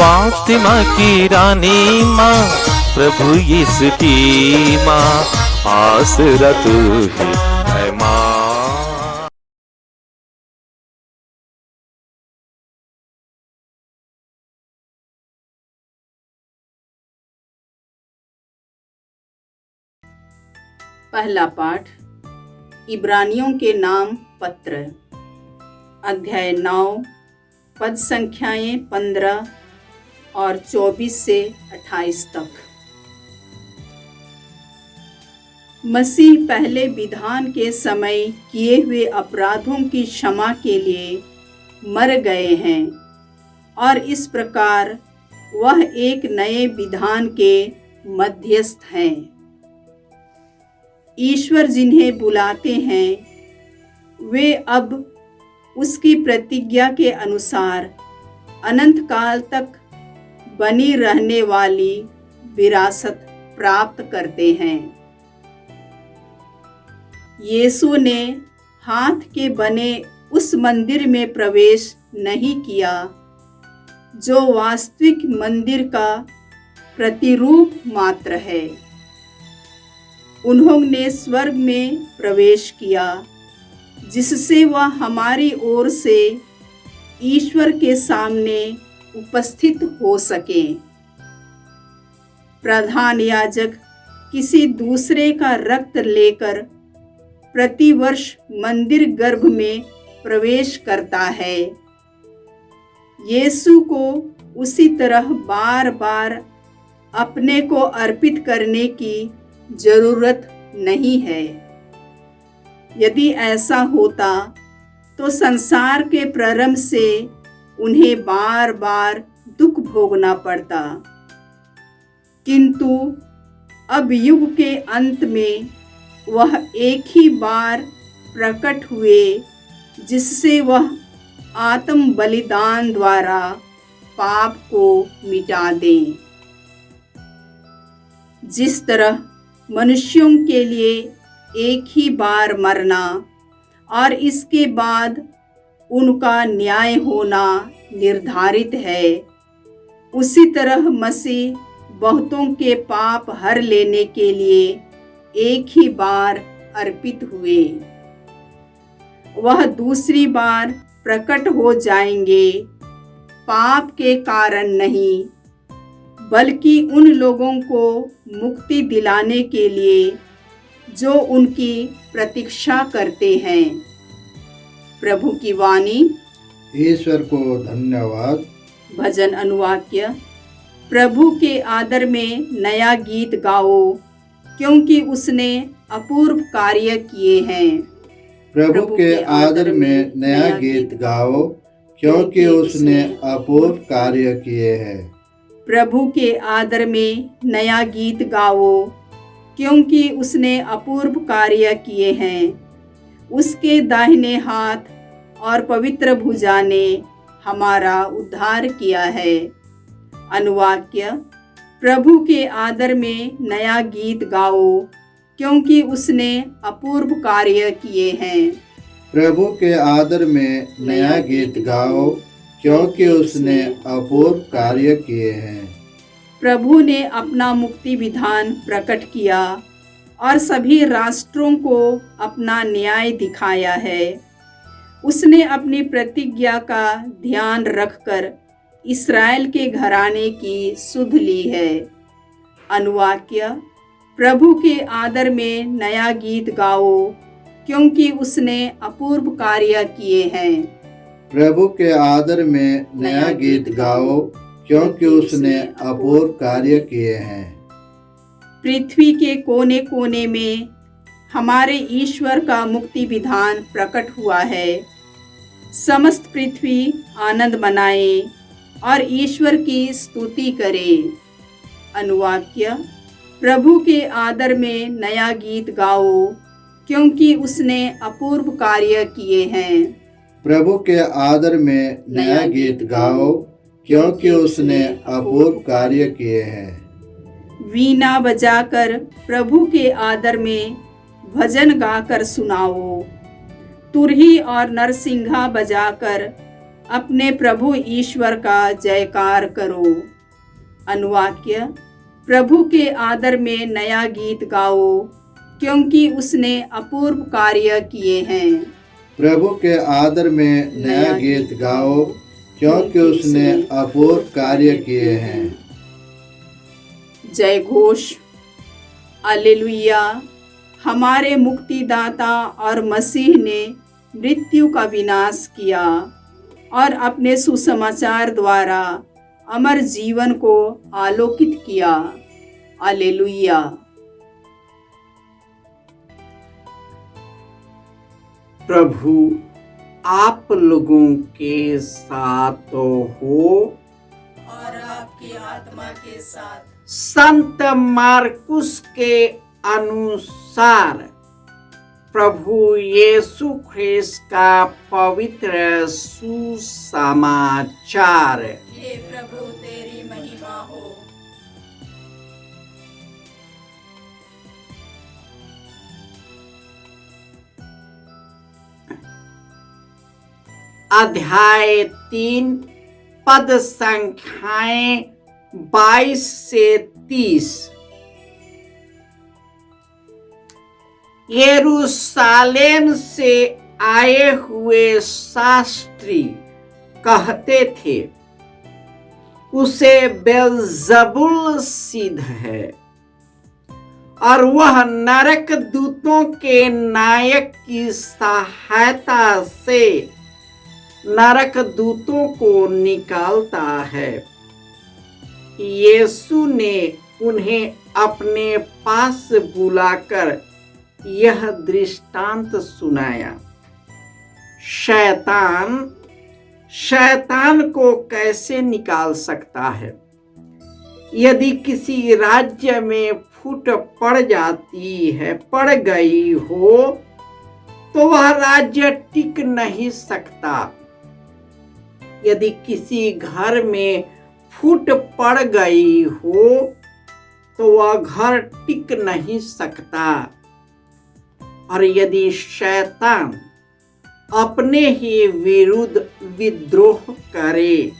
फातिमा की रानी माँ, प्रभु यीशु की माँ, आसरा तू ही है माँ। पहला पाठ इब्रानियों के नाम पत्र, अध्याय 9, पद संख्याएं 15 और 24 से 28 तक। मसीह पहले विधान के समय किए हुए अपराधों की क्षमा के लिए मर गए हैं और इस प्रकार वह एक नए विधान के मध्यस्थ हैं। ईश्वर जिन्हें बुलाते हैं वे अब उसकी प्रतिज्ञा के अनुसार अनंत काल तक बनी रहने वाली विरासत प्राप्त करते हैं। यीशु ने हाथ के बने उस मंदिर में प्रवेश नहीं किया जो वास्तविक मंदिर का प्रतिरूप मात्र है। उन्होंने स्वर्ग में प्रवेश किया जिससे वह हमारी ओर से ईश्वर के सामने उपस्थित हो सके। प्रधान याजक किसी दूसरे का रक्त लेकर प्रतिवर्ष मंदिर गर्भ में प्रवेश करता है। यीशु को उसी तरह बार बार अपने को अर्पित करने की जरूरत नहीं है। यदि ऐसा होता तो संसार के प्रारंभ से उन्हें बार बार दुख भोगना पड़ता, किंतु अब युग के अंत में वह एक ही बार प्रकट हुए जिससे वह आत्म बलिदान द्वारा पाप को मिटा दें। जिस तरह मनुष्यों के लिए एक ही बार मरना और इसके बाद उनका न्याय होना निर्धारित है, उसी तरह मसीह बहुतों के पाप हर लेने के लिए एक ही बार अर्पित हुए। वह दूसरी बार प्रकट हो जाएंगे, पाप के कारण नहीं बल्कि उन लोगों को मुक्ति दिलाने के लिए जो उनकी प्रतीक्षा करते हैं। प्रभु की वाणी। ईश्वर को धन्यवाद। भजन अनुवाक्य। प्रभु के आदर में नया गीत गाओ क्योंकि उसने अपूर्व कार्य किए हैं। प्रभु के आदर में नया गीत गाओ क्योंकि उसने अपूर्व कार्य किए हैं। प्रभु के आदर में नया गीत गाओ क्योंकि उसने अपूर्व कार्य किए हैं। उसके दाहिने हाथ और पवित्र भुजा ने हमारा उद्धार किया है। अनुवाक्य। प्रभु के आदर में नया गीत गाओ क्योंकि उसने अपूर्व कार्य किए हैं। प्रभु के आदर में नया गीत गाओ क्योंकि उसने अपूर्व कार्य किए हैं। प्रभु ने अपना मुक्ति विधान प्रकट किया और सभी राष्ट्रों को अपना न्याय दिखाया है। उसने अपनी प्रतिज्ञा का ध्यान रखकर इस्राएल के घराने की सुध ली है। अनुवाक्य। प्रभु के आदर में नया गीत गाओ क्योंकि उसने अपूर्व कार्य किए हैं। प्रभु के आदर में नया गीत गाओ क्योंकि उसने अपूर्व कार्य किए हैं। पृथ्वी के कोने कोने में हमारे ईश्वर का मुक्ति विधान प्रकट हुआ है। समस्त पृथ्वी आनंद मनाए और ईश्वर की स्तुति करे। अनुवाक्य। प्रभु के आदर में नया गीत गाओ क्योंकि उसने अपूर्व कार्य किए हैं। प्रभु के आदर में नया गीत गाओ क्योंकि उसने अपूर्व कार्य किए हैं। वीणा बजाकर प्रभु के आदर में भजन गाकर सुनाओ। तुरही और नरसिंघा बजाकर अपने प्रभु ईश्वर का जयकार करो। अनुवाक्य: प्रभु के आदर में नया गीत गाओ, क्योंकि उसने अपूर्व कार्य किए हैं। प्रभु के आदर में नया गीत गाओ, क्योंकि उसने अपूर्व कार्य किए हैं। जय घोष। हालेलुया। हमारे मुक्तिदाता और मसीह ने मृत्यु का विनाश किया और अपने सुसमाचार द्वारा अमर जीवन को आलोकित किया। हालेलुया। प्रभु आप लोगों के साथ हो और आपकी आत्मा के साथ। संत मार्कुस के अनुसार प्रभु यीशु ख्रिस्त का पवित्र सुसमाचार। हे प्रभु तेरी महिमा हो। अध्याय 3 पद संख्याएं 22 से 30। यरूशलेम से आए हुए शास्त्री कहते थे, उसे बेलजबुल सिद्ध है और वह नरक दूतों के नायक की सहायता से नरक दूतों को निकालता है। यीशु ने उन्हें अपने पास बुलाकर यह दृष्टांत सुनाया। शैतान को कैसे निकाल सकता है? यदि किसी राज्य में फूट पड़ गई हो तो वह राज्य टिक नहीं सकता। यदि किसी घर में फूट पड़ गई हो तो वह घर टिक नहीं सकता। और यदि शैतान अपने ही विरुद्ध विद्रोह करे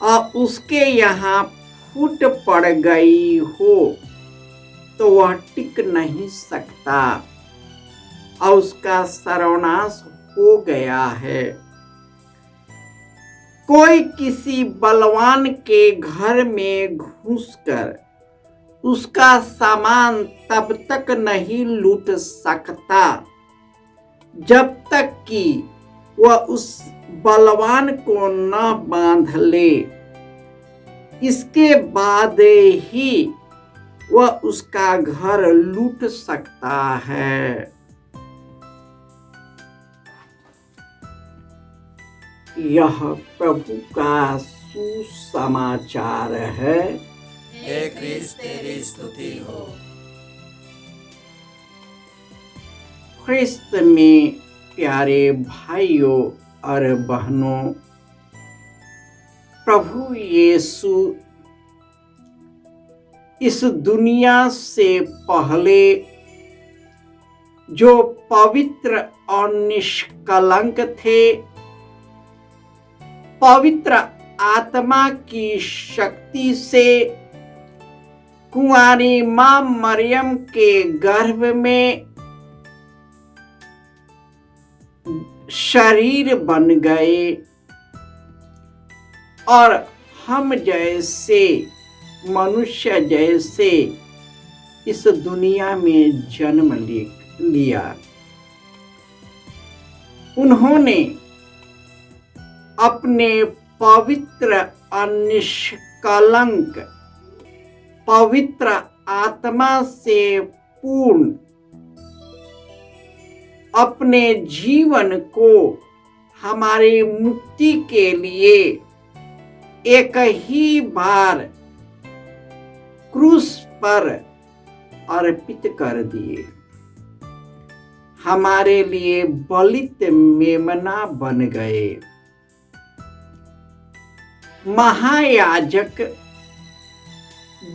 और उसके यहाँ फूट पड़ गई हो तो वह टिक नहीं सकता और उसका सर्वनाश हो गया है। कोई किसी बलवान के घर में घुसकर उसका सामान तब तक नहीं लूट सकता जब तक कि वह उस बलवान को न बांध ले। इसके बाद ही वह उसका घर लूट सकता है। यह प्रभु का सुसमाचार है। हे क्रिस्त तेरी स्तुति हो। ख्रिस्त में प्यारे भाइयों और बहनों, प्रभु यीशु इस दुनिया से पहले जो पवित्र और निष्कलंक थे, पवित्र आत्मा की शक्ति से कुंवारी मां मरियम के गर्भ में शरीर बन गए और हम जैसे मनुष्य जैसे इस दुनिया में जन्म लिया। उन्होंने अपने पवित्र निष्कलंक पवित्र आत्मा से पूर्ण अपने जीवन को हमारी मुक्ति के लिए एक ही बार क्रूस पर अर्पित कर दिए। हमारे लिए बलित मेमना बन गए। महायाजक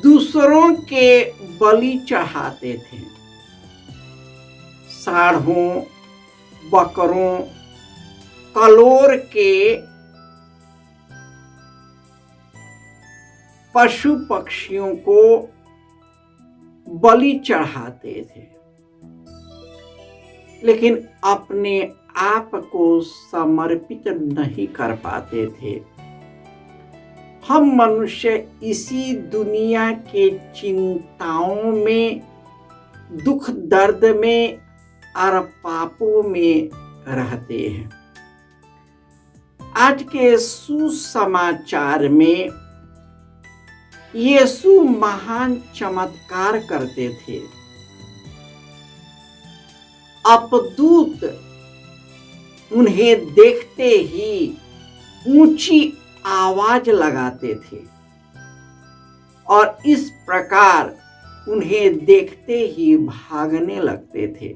दूसरों के बलि चढ़ाते थे। साढ़ों, बकरों, कलोर के पशु पक्षियों को बलि चढ़ाते थे, लेकिन अपने आप को समर्पित नहीं कर पाते थे। हम मनुष्य इसी दुनिया के चिंताओं में, दुख दर्द में और पापों में रहते हैं। आज के सुसमाचार में यीशु महान चमत्कार करते थे। अपदूत उन्हें देखते ही ऊंची आवाज लगाते थे और इस प्रकार उन्हें देखते ही भागने लगते थे।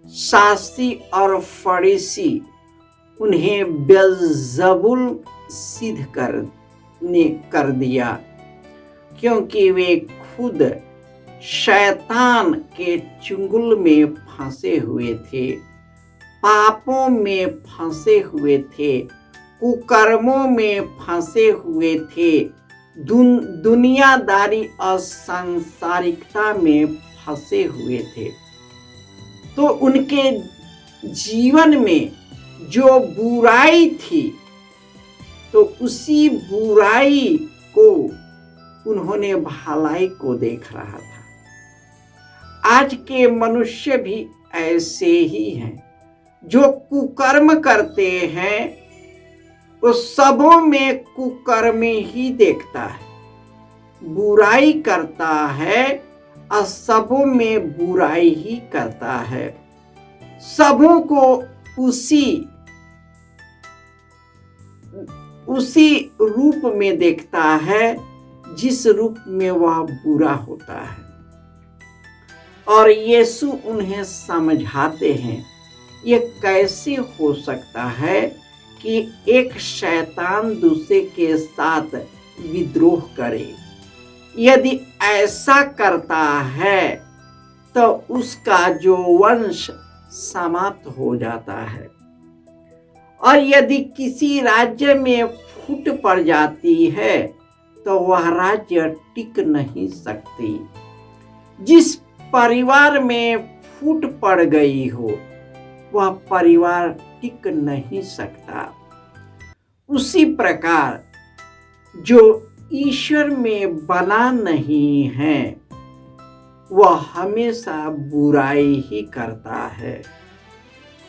शास्त्री और फरीसी उन्हें बेल्ज़बूल सिद्ध कर दिया, क्योंकि वे खुद शैतान के चुंगल में फंसे हुए थे, पापों में फंसे हुए थे, कुकर्मों में फंसे हुए थे, दुनियादारी और सांसारिकता में फंसे हुए थे। तो उनके जीवन में जो बुराई थी, तो उसी बुराई को उन्होंने भलाई को देख रहा था। आज के मनुष्य भी ऐसे ही हैं, जो कुकर्म करते हैं वो सबों में कुकर्म ही देखता है, बुराई करता है और सबों में बुराई ही करता है, सबों को उसी रूप में देखता है जिस रूप में वह बुरा होता है। और यीशु उन्हें समझाते हैं, ये कैसे हो सकता है कि एक शैतान दूसरे के साथ विद्रोह करे। यदि ऐसा करता है तो उसका जो वंश समाप्त हो जाता है, और यदि किसी राज्य में फूट पड़ जाती है तो वह राज्य टिक नहीं सकती। जिस परिवार में फूट पड़ गई हो वह परिवार टिक नहीं सकता। उसी प्रकार जो ईश्वर में बना नहीं है वह हमेशा बुराई ही करता है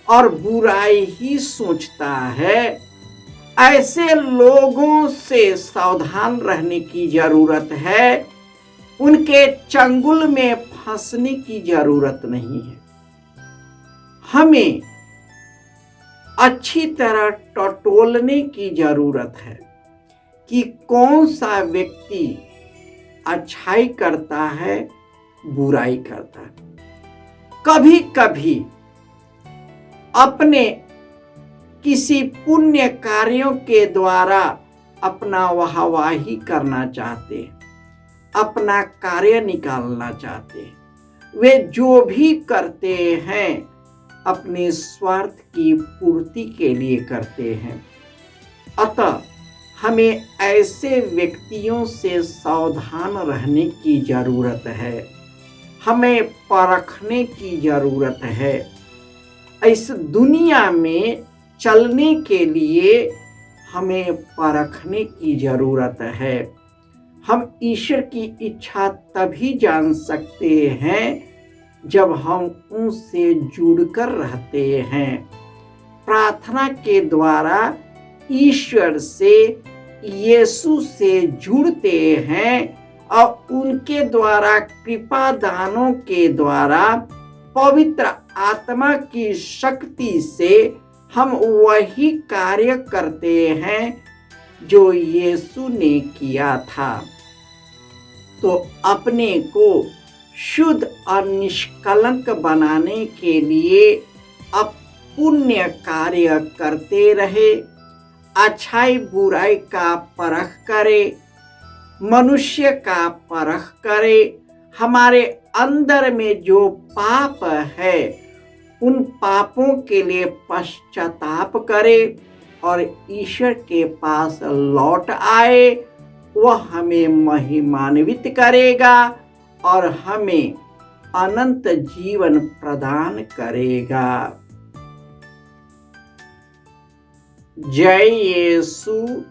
और बुराई ही सोचता है। ऐसे लोगों से सावधान रहने की जरूरत है, उनके चंगुल में फंसने की जरूरत नहीं है। हमें अच्छी तरह टटोलने की जरूरत है कि कौन सा व्यक्ति अच्छाई करता है, बुराई करता है। कभी कभी अपने किसी पुण्य कार्यों के द्वारा अपना वाहवाही करना चाहते हैं, अपना कार्य निकालना चाहते हैं। वे जो भी करते हैं अपने स्वार्थ की पूर्ति के लिए करते हैं। अतः हमें ऐसे व्यक्तियों से सावधान रहने की जरूरत है, हमें परखने की जरूरत है। इस दुनिया में चलने के लिए हमें परखने की जरूरत है। हम ईश्वर की इच्छा तभी जान सकते हैं जब हम उनसे जुड़कर रहते हैं। प्रार्थना के द्वारा ईश्वर से, यीशु से जुड़ते हैं और उनके द्वारा, कृपा दानों के द्वारा, पवित्र आत्मा की शक्ति से हम वही कार्य करते हैं जो यीशु ने किया था। तो अपने को शुद्ध और निष्कलंक बनाने के लिए अब पुण्य कार्य करते रहे, अच्छाई बुराई का परख करे, मनुष्य का परख करे, हमारे अंदर में जो पाप है उन पापों के लिए पश्चाताप करे और ईश्वर के पास लौट आए वह हमें महिमान्वित करेगा और हमें अनंत जीवन प्रदान करेगा। जय यीशु